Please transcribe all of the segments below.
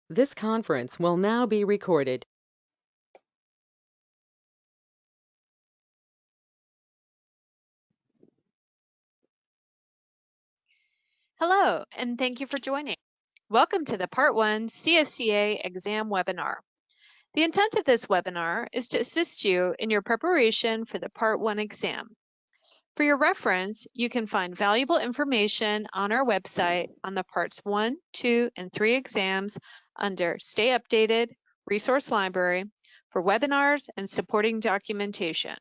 This conference will now be recorded. Hello, and thank you for joining. Welcome to the Part 1 CSCA Exam webinar. The intent of this webinar is to assist you in your preparation for the Part 1 exam. For your reference, you can find valuable information on our website on the Parts 1, 2, and 3 exams under Stay Updated, Resource Library, for webinars and supporting documentation.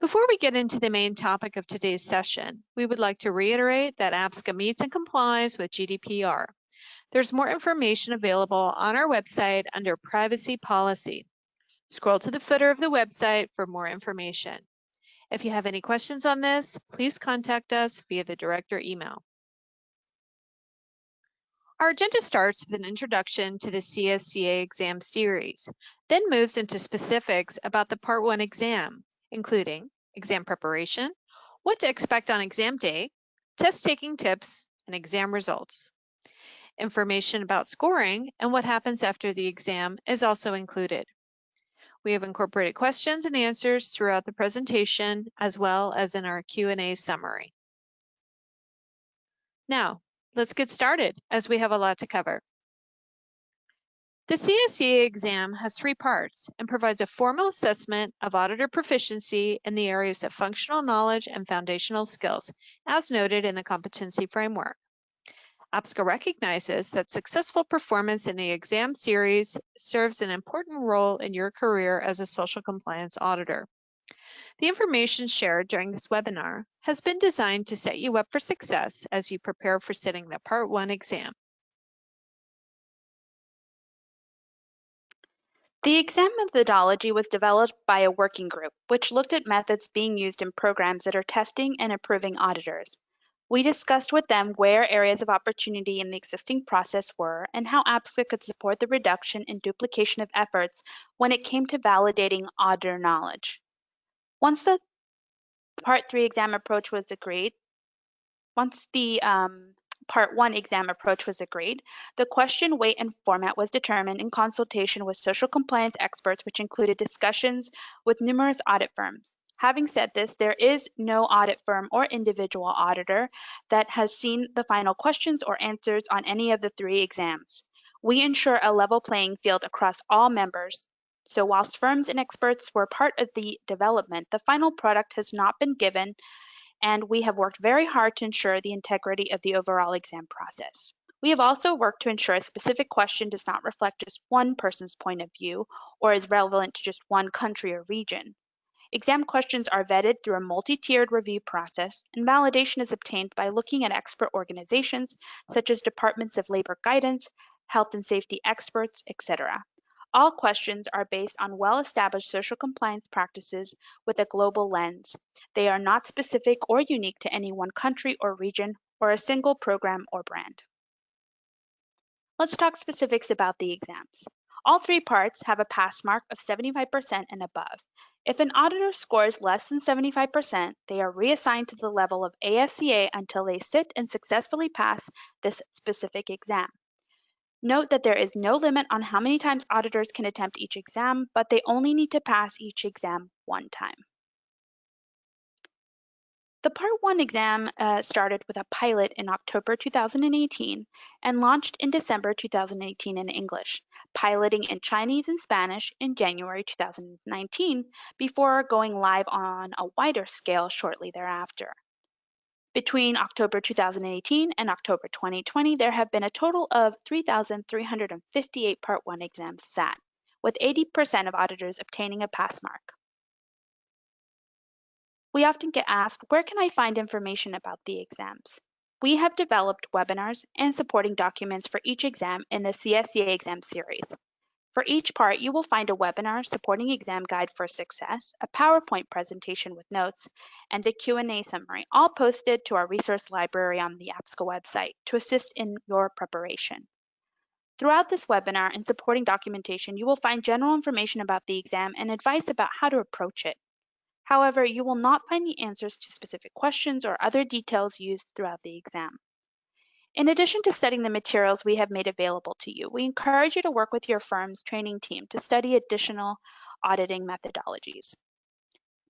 Before we get into the main topic of today's session, we would like to reiterate that APSCA meets and complies with GDPR. There's more information available on our website under Privacy Policy. Scroll to the footer of the website for more information. If you have any questions on this, please contact us via the director email. Our agenda starts with an introduction to the CSCA exam series, then moves into specifics about the Part 1 exam, including exam preparation, what to expect on exam day, test taking tips, and exam results. Information about scoring and what happens after the exam is also included. We have incorporated questions and answers throughout the presentation, as well as in our Q&A summary. Now, let's get started, as we have a lot to cover. The CSCA exam has 3 parts and provides a formal assessment of auditor proficiency in the areas of functional knowledge and foundational skills, as noted in the competency framework. APSCA recognizes that successful performance in the exam series serves an important role in your career as a social compliance auditor. The information shared during this webinar has been designed to set you up for success as you prepare for sitting the Part 1 exam. The exam methodology was developed by a working group, which looked at methods being used in programs that are testing and approving auditors. We discussed with them where areas of opportunity in the existing process were and how APSCA could support the reduction in duplication of efforts when it came to validating auditor knowledge. Once the Part 3 exam approach was agreed, once the Part 1 exam approach was agreed, the question, weight, and format was determined in consultation with social compliance experts, which included discussions with numerous audit firms. Having said this, there is no audit firm or individual auditor that has seen the final questions or answers on any of the 3 exams. We ensure a level playing field across all members. So whilst firms and experts were part of the development, the final product has not been given, and we have worked very hard to ensure the integrity of the overall exam process. We have also worked to ensure a specific question does not reflect just one person's point of view or is relevant to just one country or region. Exam questions are vetted through a multi-tiered review process, and validation is obtained by looking at expert organizations such as departments of labor guidance, health and safety experts, etc. All questions are based on well-established social compliance practices with a global lens. They are not specific or unique to any one country or region or a single program or brand. Let's talk specifics about the exams. All 3 parts have a pass mark of 75% and above. If an auditor scores less than 75%, they are reassigned to the level of APSCA until they sit and successfully pass this specific exam. Note that there is no limit on how many times auditors can attempt each exam, but they only need to pass each exam 1 time. The Part 1 exam started with a pilot in October 2018 and launched in December 2018 in English, piloting in Chinese and Spanish in January 2019 before going live on a wider scale shortly thereafter. Between October 2018 and October 2020, there have been a total of 3,358 Part 1 exams sat, with 80% of auditors obtaining a pass mark. We often get asked, where can I find information about the exams? We have developed webinars and supporting documents for each exam in the CSCA exam series. For each part, you will find a webinar, supporting exam guide for success, a PowerPoint presentation with notes, and a Q&A summary, all posted to our resource library on the APSCA website to assist in your preparation. Throughout this webinar and supporting documentation, you will find general information about the exam and advice about how to approach it. However, you will not find the answers to specific questions or other details used throughout the exam. In addition to studying the materials we have made available to you, we encourage you to work with your firm's training team to study additional auditing methodologies.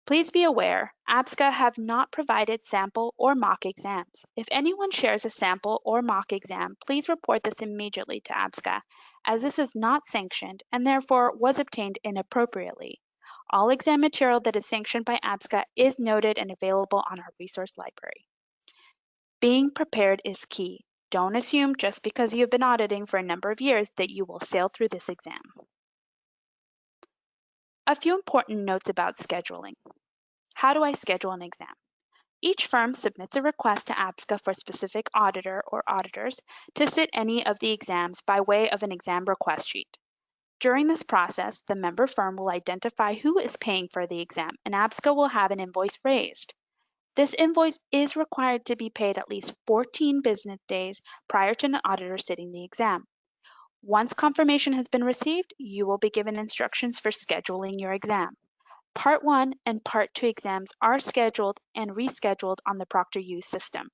Please be aware, APSCA have not provided sample or mock exams. If anyone shares a sample or mock exam, please report this immediately to APSCA, as this is not sanctioned and therefore was obtained inappropriately. All exam material that is sanctioned by APSCA is noted and available on our resource library. Being prepared is key. Don't assume just because you've been auditing for a number of years that you will sail through this exam. A few important notes about scheduling. How do I schedule an exam? Each firm submits a request to APSCA for a specific auditor or auditors to sit any of the exams by way of an exam request sheet. During this process, the member firm will identify who is paying for the exam, and APSCA will have an invoice raised. This invoice is required to be paid at least 14 business days prior to an auditor sitting the exam. Once confirmation has been received, you will be given instructions for scheduling your exam. Part 1 and Part 2 exams are scheduled and rescheduled on the Proctoru system.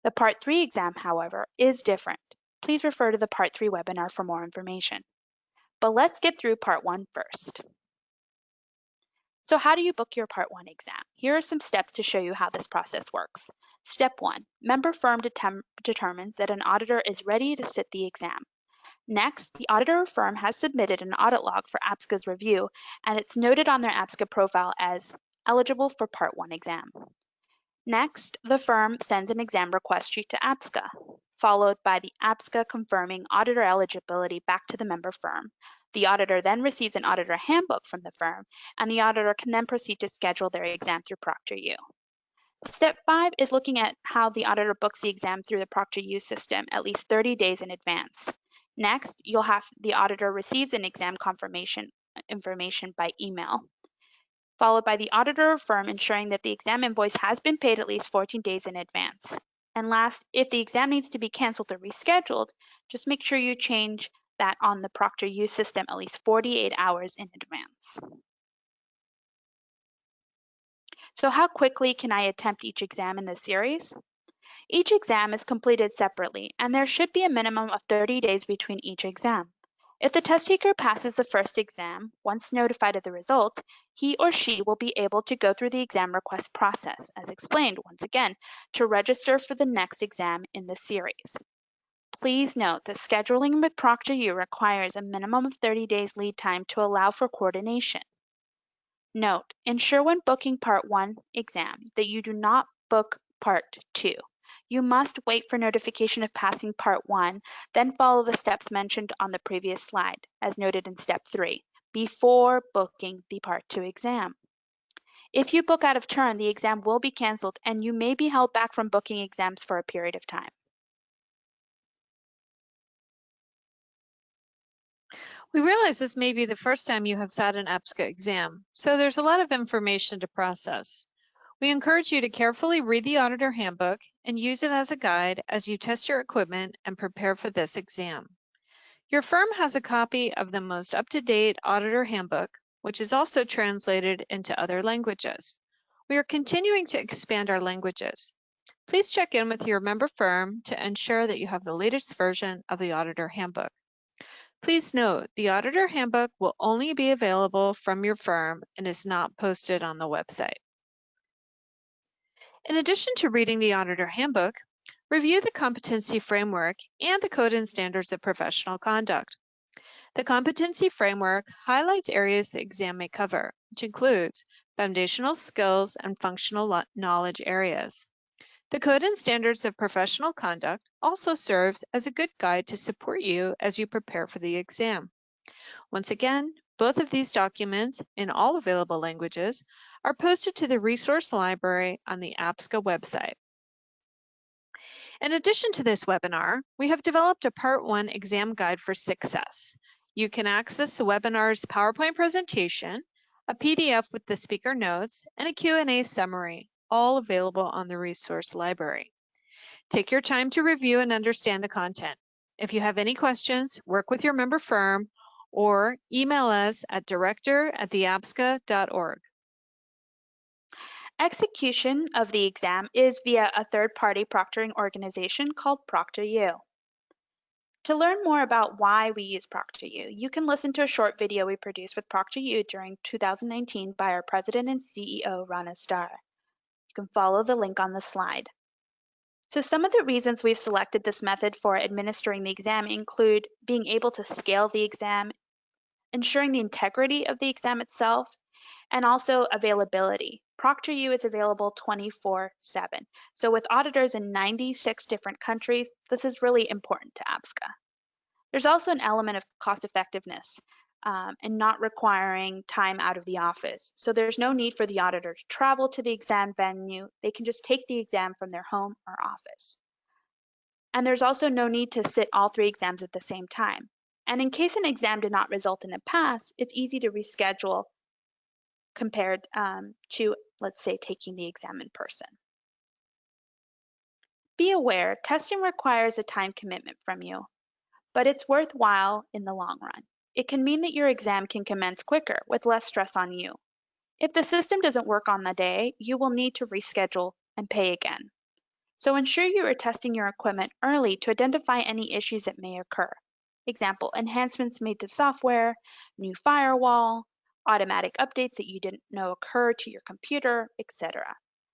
The Part 3 exam, however, is different. Please refer to the Part 3 webinar for more information. But let's get through Part 1 first. So how do you book your Part 1 exam? Here are some steps to show you how this process works. Step 1, member firm determines that an auditor is ready to sit the exam. Next, the auditor firm has submitted an audit log for APSCA's review, and it's noted on their APSCA profile as eligible for Part 1 exam. Next, the firm sends an exam request sheet to APSCA, followed by the APSCA confirming auditor eligibility back to the member firm. The auditor then receives an auditor handbook from the firm, and the auditor can then proceed to schedule their exam through Proctoru. Step 5 is looking at how the auditor books the exam through the Proctoru system at least 30 days in advance. Next, the auditor receives an exam confirmation information by email, followed by the auditor firm ensuring that the exam invoice has been paid at least 14 days in advance. And last, if the exam needs to be canceled or rescheduled, just make sure you change that on the Proctoru system at least 48 hours in advance. So how quickly can I attempt each exam in this series? Each exam is completed separately, and there should be a minimum of 30 days between each exam. If the test taker passes the first exam, once notified of the results, he or she will be able to go through the exam request process, as explained once again, to register for the next exam in the series. Please note that scheduling with Proctoru requires a minimum of 30 days lead time to allow for coordination. Note, ensure when booking Part 1 exam that you do not book Part 2. You must wait for notification of passing Part 1, then follow the steps mentioned on the previous slide, as noted in Step 3, before booking the Part 2 exam. If you book out of turn, the exam will be canceled and you may be held back from booking exams for a period of time. We realize this may be the first time you have sat an APSCA exam, so there's a lot of information to process. We encourage you to carefully read the auditor handbook and use it as a guide as you test your equipment and prepare for this exam. Your firm has a copy of the most up-to-date auditor handbook, which is also translated into other languages. We are continuing to expand our languages. Please check in with your member firm to ensure that you have the latest version of the auditor handbook. Please note, the auditor handbook will only be available from your firm and is not posted on the website. In addition to reading the auditor handbook, review the competency framework and the code and standards of professional conduct. The competency framework highlights areas the exam may cover, which includes foundational skills and functional knowledge areas. The code and standards of professional conduct also serves as a good guide to support you as you prepare for the exam. Once again, both of these documents, in all available languages, are posted to the resource library on the APSCA website. In addition to this webinar, we have developed a Part 1 exam guide for success. You can access the webinar's PowerPoint presentation, a PDF with the speaker notes, and a Q&A summary, all available on the resource library. Take your time to review and understand the content. If you have any questions, work with your member firm or email us at director@theapsca.org. Execution of the exam is via a third-party proctoring organization called Proctoru. To learn more about why we use Proctoru, you can listen to a short video we produced with Proctoru during 2019 by our president and CEO, Rana Starr. You can follow the link on the slide. So some of the reasons we've selected this method for administering the exam include being able to scale the exam, ensuring the integrity of the exam itself, and also availability. Proctoru is available 24/7. So with auditors in 96 different countries, this is really important to APSCA. There's also an element of cost effectiveness and not requiring time out of the office. So there's no need for the auditor to travel to the exam venue. They can just take the exam from their home or office. And there's also no need to sit all 3 exams at the same time. And in case an exam did not result in a pass, it's easy to reschedule compared to, let's say, taking the exam in person. Be aware, testing requires a time commitment from you, but it's worthwhile in the long run. It can mean that your exam can commence quicker with less stress on you. If the system doesn't work on the day, you will need to reschedule and pay again. So ensure you are testing your equipment early to identify any issues that may occur. Example, enhancements made to software, new firewall, automatic updates that you didn't know occur to your computer, etc.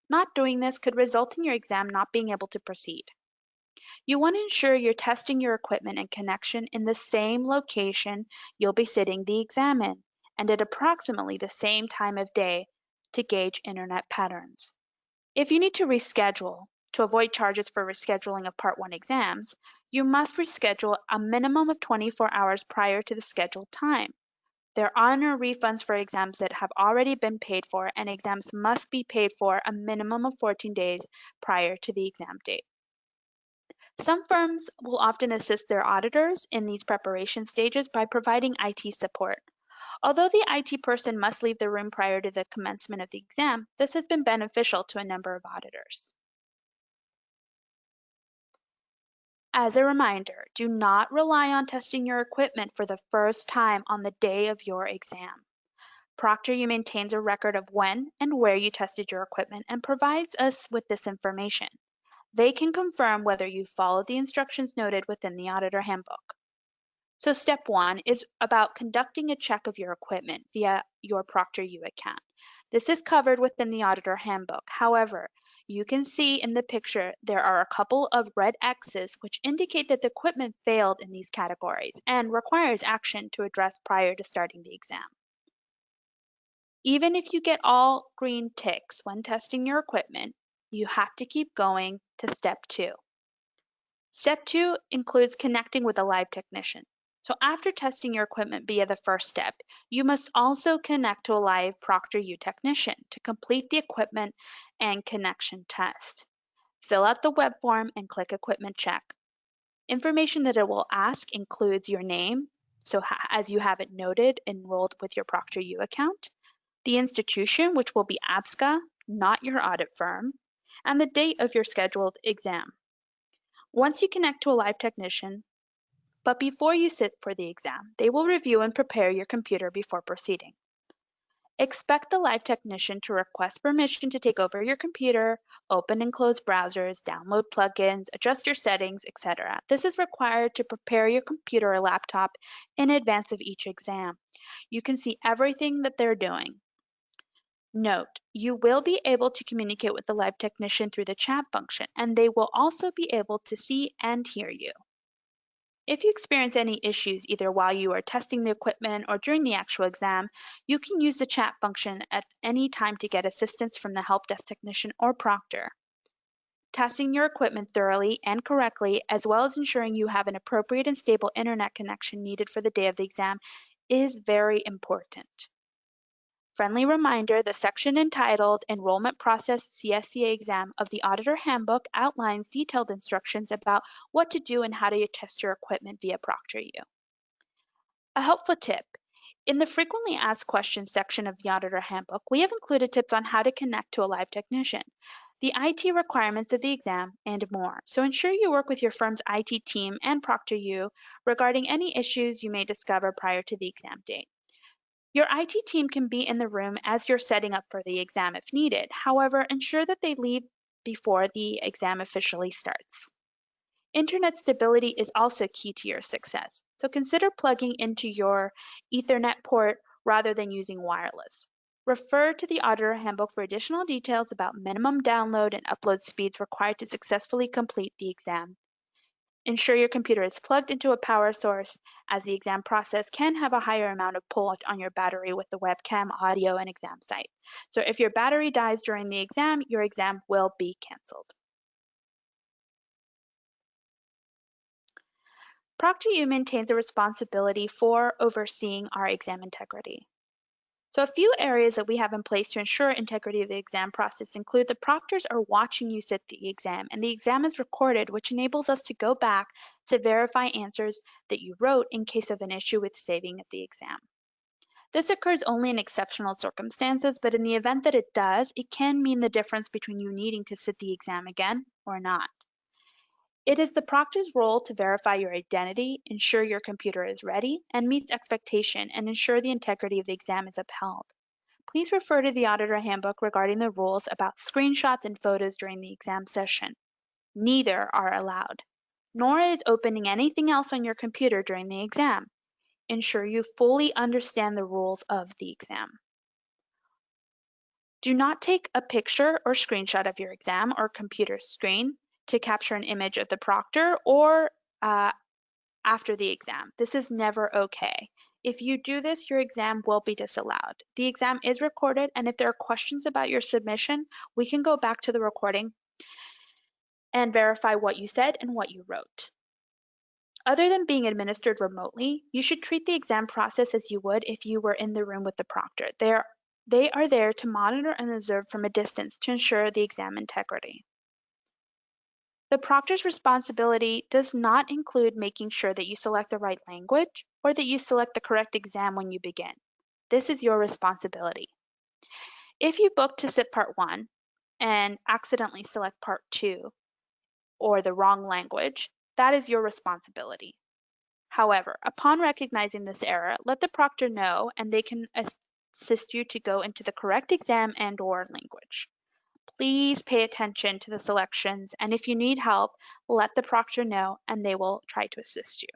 Not doing this could result in your exam not being able to proceed. You want to ensure you're testing your equipment and connection in the same location you'll be sitting the exam in, and at approximately the same time of day to gauge internet patterns. If you need to reschedule to avoid charges for rescheduling of Part 1 exams, you must reschedule a minimum of 24 hours prior to the scheduled time. There are no refunds for exams that have already been paid for, and exams must be paid for a minimum of 14 days prior to the exam date. Some firms will often assist their auditors in these preparation stages by providing IT support. Although the IT person must leave the room prior to the commencement of the exam, this has been beneficial to a number of auditors. As a reminder, do not rely on testing your equipment for the first time on the day of your exam. Proctoru maintains a record of when and where you tested your equipment and provides us with this information. They can confirm whether you followed the instructions noted within the Auditor Handbook. So step 1 is about conducting a check of your equipment via your Proctoru account. This is covered within the Auditor Handbook. However, you can see in the picture there are a couple of red X's which indicate that the equipment failed in these categories and requires action to address prior to starting the exam. Even if you get all green ticks when testing your equipment, you have to keep going to step 2. Step 2 includes connecting with a live technician. So after testing your equipment via the first step, you must also connect to a live Proctoru technician to complete the equipment and connection test. Fill out the web form and click Equipment Check. Information that it will ask includes your name, so as you have it noted, enrolled with your Proctoru account, the institution, which will be APSCA, not your audit firm, and the date of your scheduled exam. Once you connect to a live technician, but before you sit for the exam, they will review and prepare your computer before proceeding. Expect the live technician to request permission to take over your computer, open and close browsers, download plugins, adjust your settings, etc. This is required to prepare your computer or laptop in advance of each exam. You can see everything that they're doing. Note, you will be able to communicate with the live technician through the chat function, and they will also be able to see and hear you. If you experience any issues either while you are testing the equipment or during the actual exam, you can use the chat function at any time to get assistance from the help desk technician or proctor. Testing your equipment thoroughly and correctly, as well as ensuring you have an appropriate and stable internet connection needed for the day of the exam, is very important. Friendly reminder, the section entitled Enrollment Process CSCA Exam of the Auditor Handbook outlines detailed instructions about what to do and how to test your equipment via Proctoru. A helpful tip. In the Frequently Asked Questions section of the Auditor Handbook, we have included tips on how to connect to a live technician, the IT requirements of the exam, and more. So ensure you work with your firm's IT team and Proctoru regarding any issues you may discover prior to the exam date. Your IT team can be in the room as you're setting up for the exam if needed. However, ensure that they leave before the exam officially starts. Internet stability is also key to your success, so consider plugging into your Ethernet port rather than using wireless. Refer to the Auditor Handbook for additional details about minimum download and upload speeds required to successfully complete the exam. Ensure your computer is plugged into a power source, as the exam process can have a higher amount of pull on your battery with the webcam, audio, and exam site. So if your battery dies during the exam, your exam will be canceled. Proctoru maintains a responsibility for overseeing our exam integrity. So a few areas that we have in place to ensure integrity of the exam process include the proctors are watching you sit the exam, and the exam is recorded, which enables us to go back to verify answers that you wrote in case of an issue with saving of the exam. This occurs only in exceptional circumstances, but in the event that it does, it can mean the difference between you needing to sit the exam again or not. It is the proctor's role to verify your identity, ensure your computer is ready and meets expectation, and ensure the integrity of the exam is upheld. Please refer to the Auditor Handbook regarding the rules about screenshots and photos during the exam session. Neither are allowed, nor is opening anything else on your computer during the exam. Ensure you fully understand the rules of the exam. Do not take a picture or screenshot of your exam or computer screen to capture an image of the proctor or after the exam. This is never okay. If you do this, your exam will be disallowed. The exam is recorded, and if there are questions about your submission, we can go back to the recording and verify what you said and what you wrote. Other than being administered remotely, you should treat the exam process as you would if you were in the room with the proctor. They are there to monitor and observe from a distance to ensure the exam integrity. The proctor's responsibility does not include making sure that you select the right language or that you select the correct exam when you begin. This is your responsibility. If you book to sit part 1 and accidentally select part 2 or the wrong language, that is your responsibility. However, upon recognizing this error, let the proctor know and they can assist you to go into the correct exam and/or language. Please pay attention to the selections, and if you need help, let the proctor know and they will try to assist you.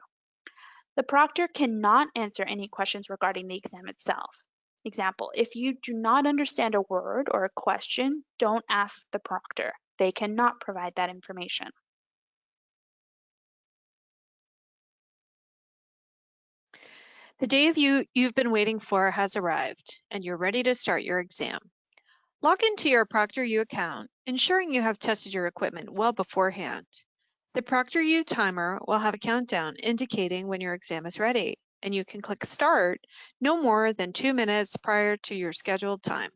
The proctor cannot answer any questions regarding the exam itself. Example, if you do not understand a word or a question, don't ask the proctor. They cannot provide that information. The day you've been waiting for has arrived, and you're ready to start your exam. Log into your Proctoru account, ensuring you have tested your equipment well beforehand. The Proctoru timer will have a countdown indicating when your exam is ready, and you can click Start no more than 2 minutes prior to your scheduled time.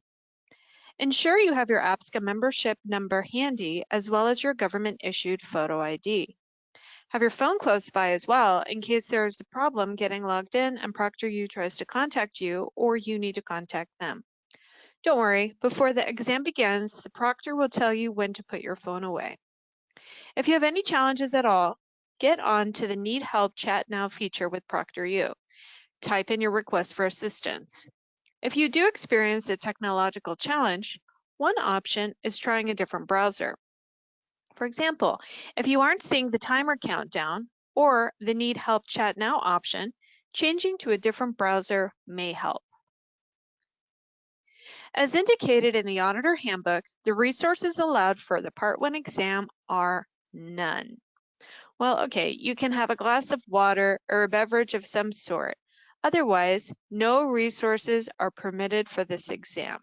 Ensure you have your APSCA membership number handy, as well as your government-issued photo ID. Have your phone close by as well in case there's a problem getting logged in and Proctoru tries to contact you or you need to contact them. Don't worry, before the exam begins, the proctor will tell you when to put your phone away. If you have any challenges at all, get on to the Need Help Chat Now feature with Proctoru. Type in your request for assistance. If you do experience a technological challenge, one option is trying a different browser. For example, if you aren't seeing the timer countdown or the Need Help Chat Now option, changing to a different browser may help. As indicated in the Auditor Handbook, the resources allowed for the Part 1 exam are none. Well, okay, you can have a glass of water or a beverage of some sort. Otherwise, no resources are permitted for this exam.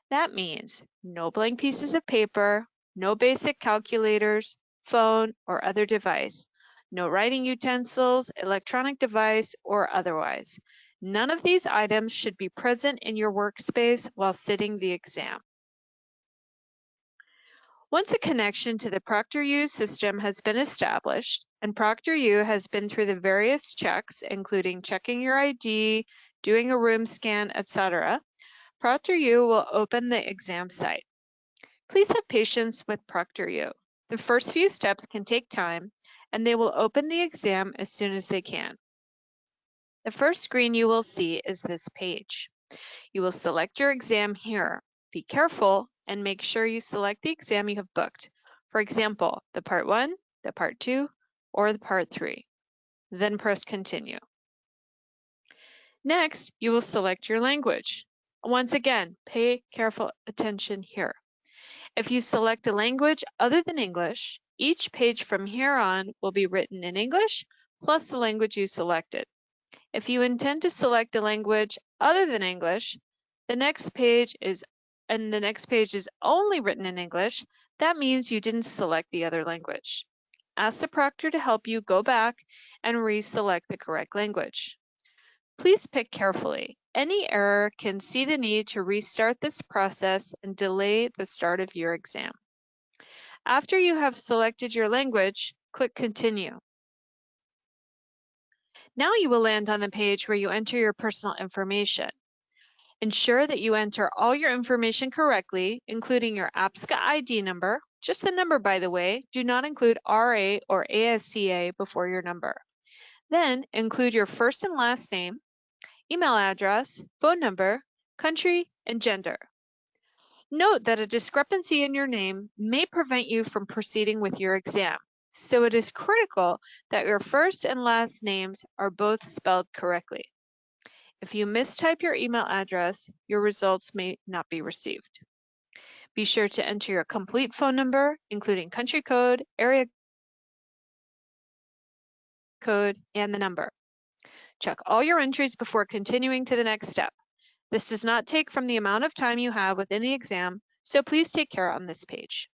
That means no blank pieces of paper, no basic calculators, phone, or other device, no writing utensils, electronic device, or otherwise. None of these items should be present in your workspace while sitting the exam. Once a connection to the Proctoru system has been established, and Proctoru has been through the various checks, including checking your ID, doing a room scan, etc., Proctoru will open the exam site. Please have patience with Proctoru. The first few steps can take time, and they will open the exam as soon as they can. The first screen you will see is this page. You will select your exam here. Be careful and make sure you select the exam you have booked. For example, the Part 1, the Part 2, or the Part 3. Then press Continue. Next, you will select your language. Once again, pay careful attention here. If you select a language other than English, each page from here on will be written in English plus the language you selected. If you intend to select a language other than English, the next page is only written in English, that means you didn't select the other language. Ask the proctor to help you go back and reselect the correct language. Please pick carefully. Any error can see the need to restart this process and delay the start of your exam. After you have selected your language, click Continue. Now you will land on the page where you enter your personal information. Ensure that you enter all your information correctly, including your APSCA ID number, just the number by the way, do not include RA or ASCA before your number. Then include your first and last name, email address, phone number, country, and gender. Note that a discrepancy in your name may prevent you from proceeding with your exam, so it is critical that your first and last names are both spelled correctly. If you mistype your email address, your results may not be received. Be sure to enter your complete phone number, including country code, area code, and the number. Check all your entries before continuing to the next step. This does not take from the amount of time you have within the exam, so please take care on this page.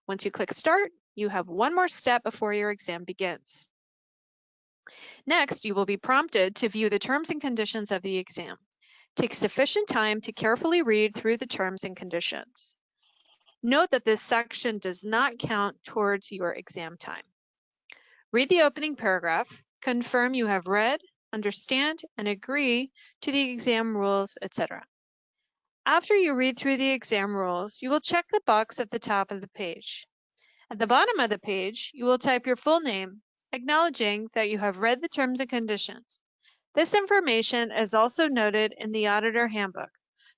Once you click Start, you have one more step before your exam begins. Next, you will be prompted to view the terms and conditions of the exam. Take sufficient time to carefully read through the terms and conditions. Note that this section does not count towards your exam time. Read the opening paragraph, confirm you have read, understand, and agree to the exam rules, etc. After you read through the exam rules, you will check the box at the top of the page. At the bottom of the page, you will type your full name, acknowledging that you have read the terms and conditions. This information is also noted in the Auditor Handbook,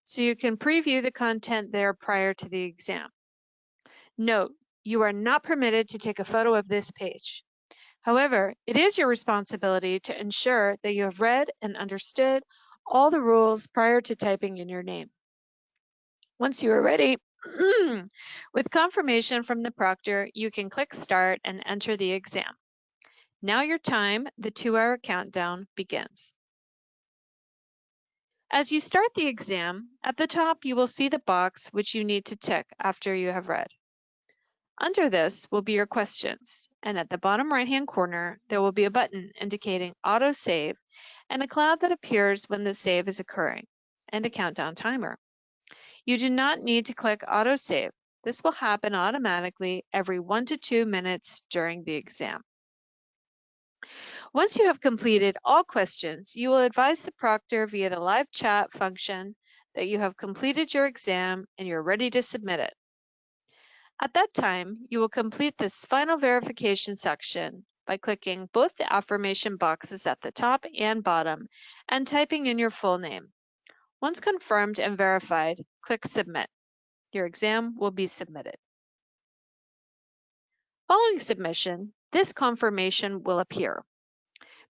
so you can preview the content there prior to the exam. Note, you are not permitted to take a photo of this page. However, it is your responsibility to ensure that you have read and understood all the rules prior to typing in your name. Once you are ready, with confirmation from the proctor, you can click Start and enter the exam. Now your time, the 2-hour countdown, begins. As you start the exam, at the top you will see the box which you need to tick after you have read. Under this will be your questions, and at the bottom right-hand corner, there will be a button indicating Auto Save and a cloud that appears when the save is occurring, and a countdown timer. You do not need to click Auto Save. This will happen automatically every 1 to 2 minutes during the exam. Once you have completed all questions, you will advise the proctor via the live chat function that you have completed your exam and you're ready to submit it. At that time, you will complete this final verification section by clicking both the affirmation boxes at the top and bottom and typing in your full name. Once confirmed and verified, click Submit. Your exam will be submitted. Following submission, this confirmation will appear.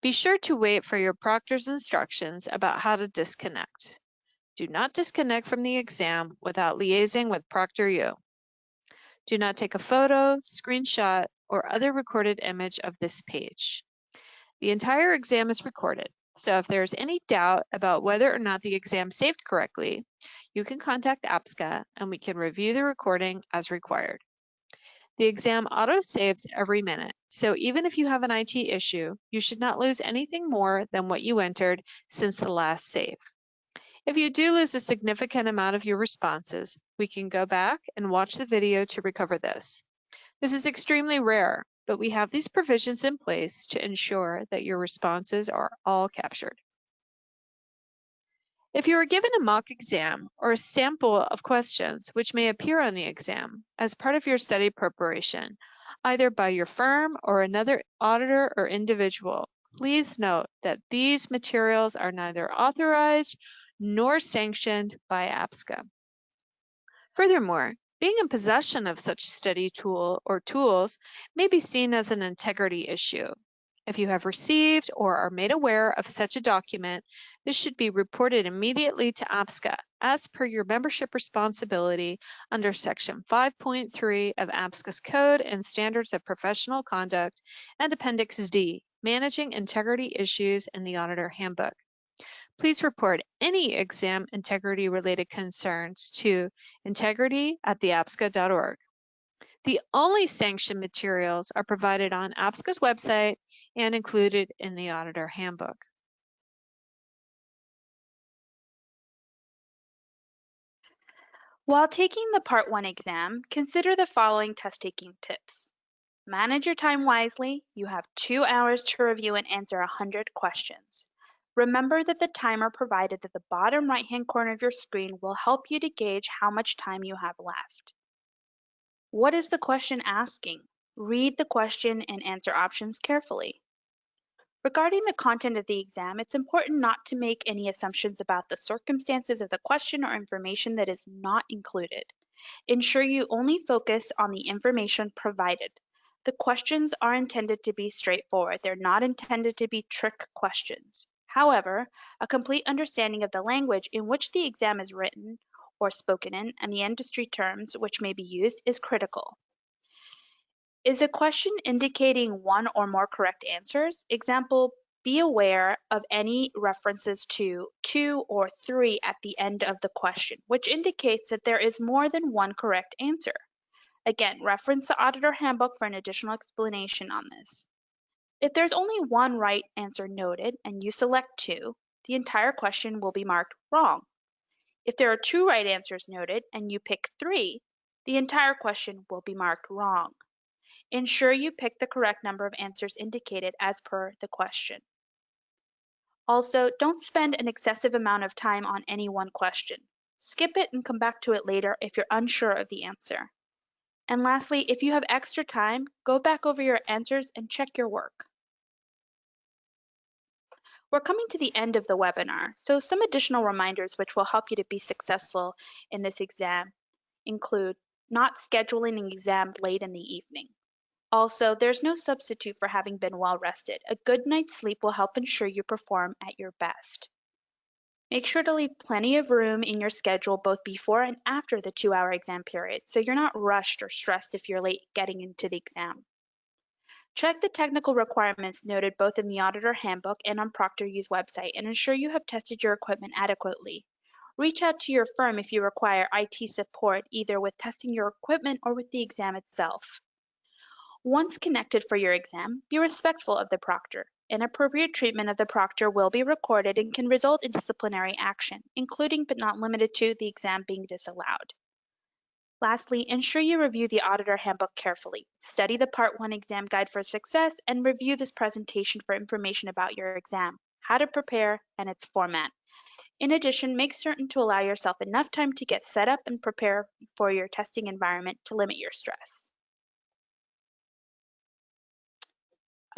Be sure to wait for your proctor's instructions about how to disconnect. Do not disconnect from the exam without liaising with Proctoru. Do not take a photo, screenshot, or other recorded image of this page. The entire exam is recorded, so if there is any doubt about whether or not the exam saved correctly, you can contact APSCA and we can review the recording as required. The exam auto-saves every minute, so even if you have an IT issue, you should not lose anything more than what you entered since the last save. If you do lose a significant amount of your responses, we can go back and watch the video to recover this. This is extremely rare, but we have these provisions in place to ensure that your responses are all captured. If you are given a mock exam or a sample of questions which may appear on the exam as part of your study preparation, either by your firm or another auditor or individual, Please note that these materials are neither authorized nor sanctioned by APSCA. Furthermore, being in possession of such study tool or tools may be seen as an integrity issue. If you have received or are made aware of such a document, this should be reported immediately to APSCA as per your membership responsibility under Section 5.3 of APSCA's Code and Standards of Professional Conduct and Appendix D, Managing Integrity Issues in the Auditor Handbook. Please report any exam integrity-related concerns to integrity@theapsca.org. The only sanctioned materials are provided on APSCA's website and included in the Auditor Handbook. While taking the Part 1 exam, consider the following test-taking tips. Manage your time wisely. You have 2 hours to review and answer 100 questions. Remember that the timer provided at the bottom right-hand corner of your screen will help you to gauge how much time you have left. What is the question asking? Read the question and answer options carefully. Regarding the content of the exam, it's important not to make any assumptions about the circumstances of the question or information that is not included. Ensure you only focus on the information provided. The questions are intended to be straightforward. They're not intended to be trick questions. However, a complete understanding of the language in which the exam is written or spoken in and the industry terms which may be used is critical. Is a question indicating one or more correct answers? Example, be aware of any references to 2 or 3 at the end of the question, which indicates that there is more than one correct answer. Again, reference the Auditor Handbook for an additional explanation on this. If there's only one right answer noted and you select 2, the entire question will be marked wrong. If there are 2 right answers noted and you pick 3, the entire question will be marked wrong. Ensure you pick the correct number of answers indicated as per the question. Also, don't spend an excessive amount of time on any one question. Skip it and come back to it later if you're unsure of the answer. And lastly, if you have extra time, go back over your answers and check your work. We're coming to the end of the webinar, so some additional reminders which will help you to be successful in this exam include not scheduling an exam late in the evening. Also, there's no substitute for having been well rested. A good night's sleep will help ensure you perform at your best. Make sure to leave plenty of room in your schedule both before and after the 2-hour exam period, so you're not rushed or stressed if you're late getting into the exam. Check the technical requirements noted both in the Auditor Handbook and on Proctoru's website and ensure you have tested your equipment adequately. Reach out to your firm if you require IT support, either with testing your equipment or with the exam itself. Once connected for your exam, be respectful of the proctor. Inappropriate treatment of the proctor will be recorded and can result in disciplinary action, including but not limited to the exam being disallowed. Lastly, ensure you review the Auditor Handbook carefully. Study the Part 1 exam guide for success and review this presentation for information about your exam, how to prepare, and its format. In addition, make certain to allow yourself enough time to get set up and prepare for your testing environment to limit your stress.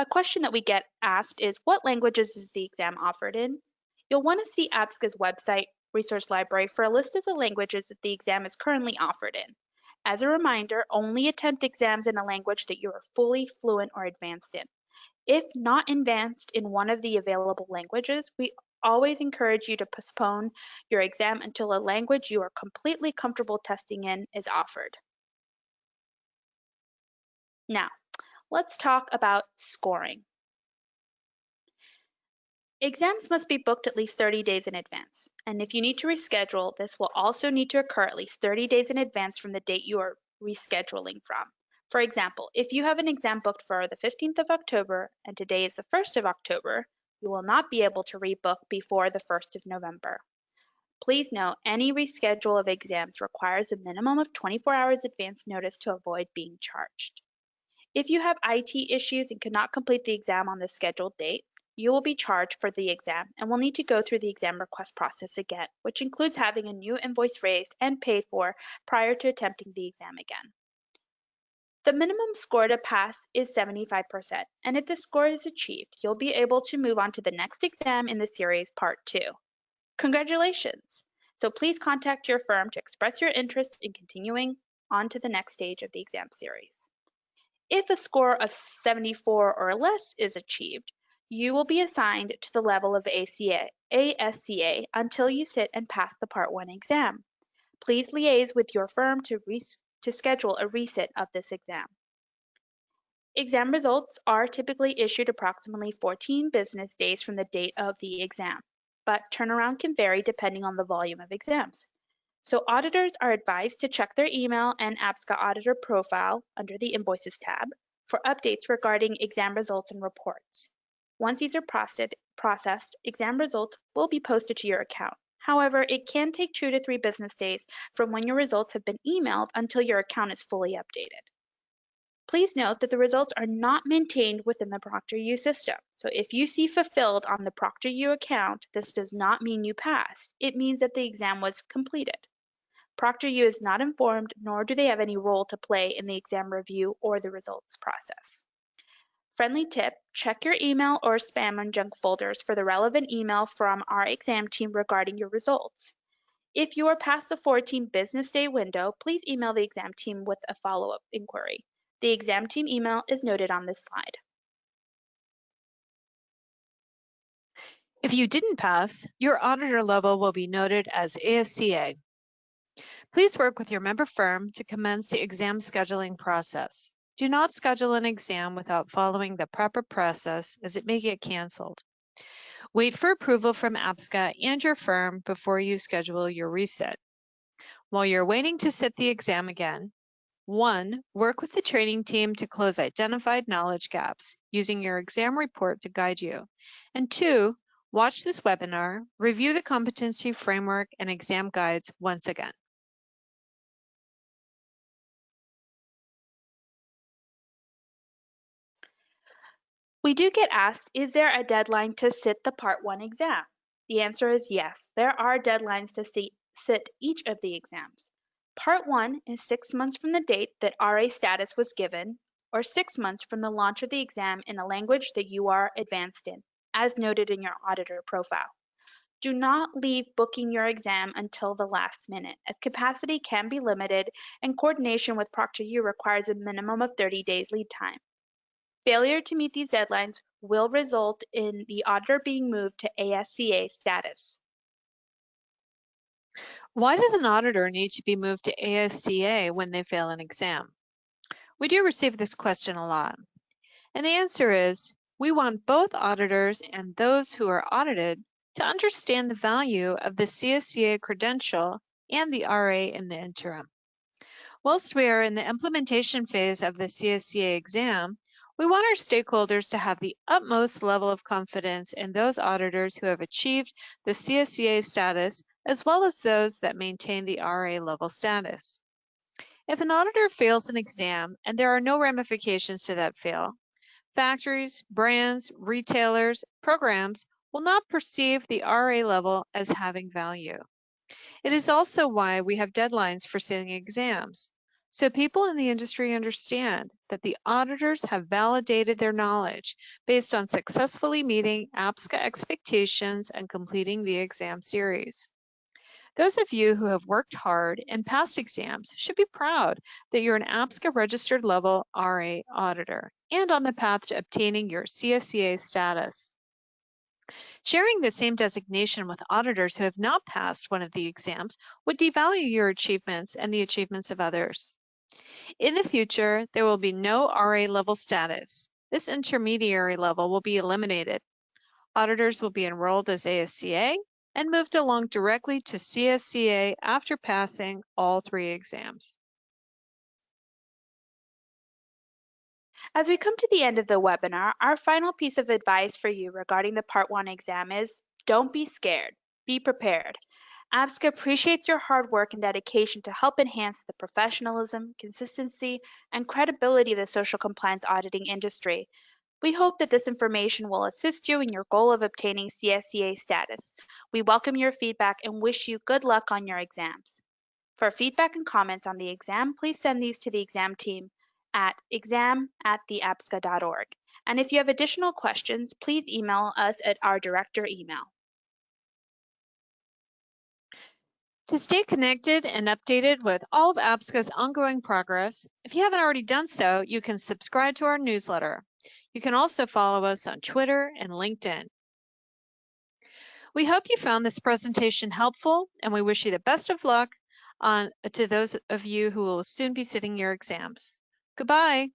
A question that we get asked is, what languages is the exam offered in? You'll want to see APSCA's website resource library for a list of the languages that the exam is currently offered in. As a reminder, only attempt exams in a language that you are fully fluent or advanced in. If not advanced in one of the available languages, we always encourage you to postpone your exam until a language you are completely comfortable testing in is offered. Now, let's talk about scoring. Exams must be booked at least 30 days in advance, and if you need to reschedule, this will also need to occur at least 30 days in advance from the date you are rescheduling from. For example, if you have an exam booked for the 15th of October and today is the 1st of October, you will not be able to rebook before the 1st of November. Please note, any reschedule of exams requires a minimum of 24 hours advance notice to avoid being charged. If you have IT issues and cannot complete the exam on the scheduled date, you will be charged for the exam and will need to go through the exam request process again, which includes having a new invoice raised and paid for prior to attempting the exam again. The minimum score to pass is 75%, and if the score is achieved, you'll be able to move on to the next exam in the series, Part 2. Congratulations! So please contact your firm to express your interest in continuing on to the next stage of the exam series. If a score of 74 or less is achieved, you will be assigned to the level of ASCA until you sit and pass the Part 1 exam. Please liaise with your firm to schedule a resit of this exam. Exam results are typically issued approximately 14 business days from the date of the exam, but turnaround can vary depending on the volume of exams. So auditors are advised to check their email and APSCA auditor profile under the Invoices tab for updates regarding exam results and reports. Once these are processed, exam results will be posted to your account. However, it can take 2 to 3 business days from when your results have been emailed until your account is fully updated. Please note that the results are not maintained within the Proctoru system. So if you see fulfilled on the Proctoru account, this does not mean you passed. It means that the exam was completed. Proctoru is not informed, nor do they have any role to play in the exam review or the results process. Friendly tip, check your email or spam and junk folders for the relevant email from our exam team regarding your results. If you are past the 14 business day window, please email the exam team with a follow-up inquiry. The exam team email is noted on this slide. If you didn't pass, your auditor level will be noted as ASCA. Please work with your member firm to commence the exam scheduling process. Do not schedule an exam without following the proper process, as it may get canceled. Wait for approval from APSCA and your firm before you schedule your resit. While you're waiting to sit the exam again, 1. Work with the training team to close identified knowledge gaps using your exam report to guide you. And 2. Watch this webinar, review the competency framework and exam guides once again. We do get asked, is there a deadline to sit the Part 1 exam? The answer is yes, there are deadlines to sit each of the exams. Part 1 is 6 months from the date that RA status was given, or 6 months from the launch of the exam in a language that you are advanced in, as noted in your auditor profile. Do not leave booking your exam until the last minute, as capacity can be limited and coordination with Proctoru requires a minimum of 30 days lead time. Failure to meet these deadlines will result in the auditor being moved to ASCA status. Why does an auditor need to be moved to ASCA when they fail an exam? We do receive this question a lot. And the answer is, we want both auditors and those who are audited to understand the value of the CSCA credential and the RA in the interim. Whilst we are in the implementation phase of the CSCA exam, we want our stakeholders to have the utmost level of confidence in those auditors who have achieved the CSCA status, as well as those that maintain the RA level status. If an auditor fails an exam and there are no ramifications to that fail, factories, brands, retailers, programs will not perceive the RA level as having value. It is also why we have deadlines for sitting exams, so people in the industry understand that the auditors have validated their knowledge based on successfully meeting APSCA expectations and completing the exam series. Those of you who have worked hard and passed exams should be proud that you're an APSCA registered level RA auditor and on the path to obtaining your CSCA status. Sharing the same designation with auditors who have not passed one of the exams would devalue your achievements and the achievements of others. In the future, there will be no RA level status. This intermediary level will be eliminated. Auditors will be enrolled as ASCA and moved along directly to CSCA after passing all 3 exams. As we come to the end of the webinar, our final piece of advice for you regarding the Part 1 exam is, don't be scared, be prepared. APSCA appreciates your hard work and dedication to help enhance the professionalism, consistency, and credibility of the social compliance auditing industry. We hope that this information will assist you in your goal of obtaining CSCA status. We welcome your feedback and wish you good luck on your exams. For feedback and comments on the exam, please send these to the exam team at exam@theapsca.org. And if you have additional questions, please email us at our director email. To stay connected and updated with all of APSCA's ongoing progress, if you haven't already done so, you can subscribe to our newsletter. You can also follow us on Twitter and LinkedIn. We hope you found this presentation helpful, and we wish you the best of luck to those of you who will soon be sitting your exams. Goodbye.